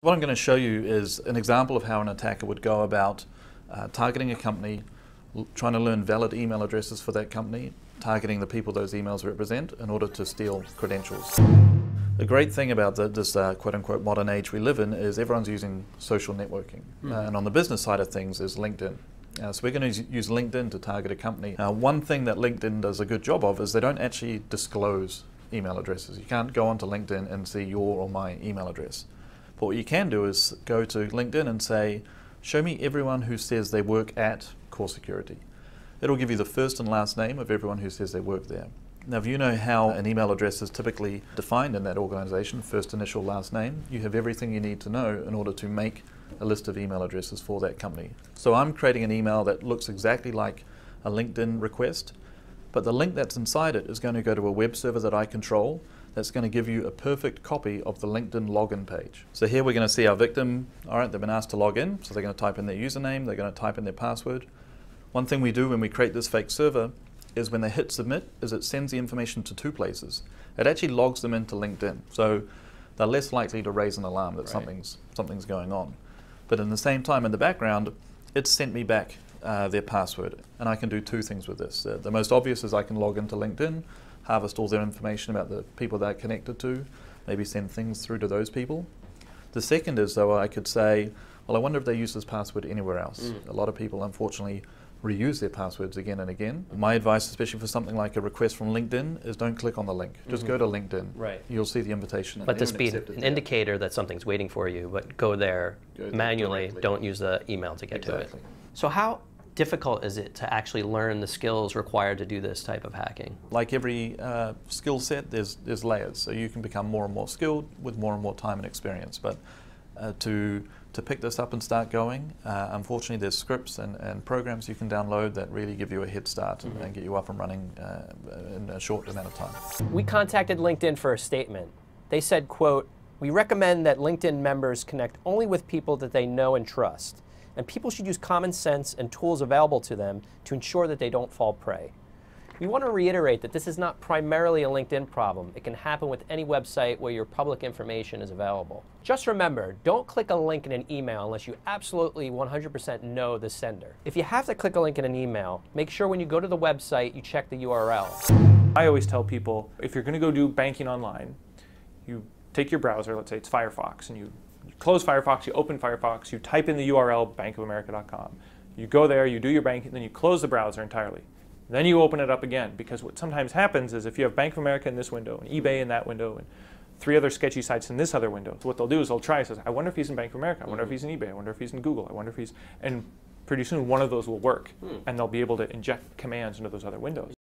What I'm going to show you is an example of how an attacker would go about targeting a company, trying to learn valid email addresses for that company, targeting the people those emails represent in order to steal credentials. The great thing about this quote-unquote modern age we live in is everyone's using social networking. And on the business side of things is LinkedIn. So we're going to use LinkedIn to target a company. One thing that LinkedIn does a good job of is they don't actually disclose email addresses. You can't go onto LinkedIn and see your or my email address. But what you can do is go to LinkedIn and say, show me everyone who says they work at Core Security. It'll give you the first and last name of everyone who says they work there. Now, if you know how an email address is typically defined in that organization, first initial, last name, you have everything you need to know in order to make a list of email addresses for that company. So I'm creating an email that looks exactly like a LinkedIn request, but the link that's inside it is going to go to a web server that I control that's going to give you a perfect copy of the LinkedIn login page. So here we're going to see our victim. All right, they've been asked to log in, so they're going to type in their username, they're going to type in their password. One thing we do when we create this fake server is when they hit submit, is it sends the information to two places. It actually logs them into LinkedIn, so they're less likely to raise an alarm that something's going on. But in the same time, in the background, it's sent me back their password, and I can do two things with this. The most obvious is I can log into LinkedIn, harvest all their information about the people they're connected to, maybe send things through to those people. The second is, though, I could say, well, I wonder if they use this password anywhere else. A lot of people, unfortunately, reuse their passwords again and again. My advice, especially for something like a request from LinkedIn, is don't click on the link. Just go to LinkedIn. Right. You'll see the invitation. Let this be an indicator that something's waiting for you, but go there manually. Don't use the email to get to it. So how difficult is it to actually learn the skills required to do this type of hacking? Like every skill set, there's layers. So you can become more and more skilled with more and more time and experience. But to pick this up and start going, unfortunately there's scripts and programs you can download that really give you a head start and get you up and running in a short amount of time. We contacted LinkedIn for a statement. They said, quote, "We recommend that LinkedIn members connect only with people that they know and trust, and people should use common sense and tools available to them to ensure that they don't fall prey." We want to reiterate that this is not primarily a LinkedIn problem. It can happen with any website where your public information is available. Just remember, don't click a link in an email unless you absolutely 100% know the sender. If you have to click a link in an email, make sure when you go to the website you check the URL. I always tell people, if you're going to go do banking online, you take your browser, let's say it's Firefox, and you close Firefox, you open Firefox, you type in the URL bankofamerica.com. You go there, you do your banking, then you close the browser entirely. Then you open it up again, because what sometimes happens is if you have Bank of America in this window, and eBay in that window, and 3 other sketchy sites in this other window, so what they'll do is they'll try and say, I wonder if he's in Bank of America, I wonder if he's in eBay, I wonder if he's in Google, I wonder if he's, and pretty soon one of those will work, and they'll be able to inject commands into those other windows.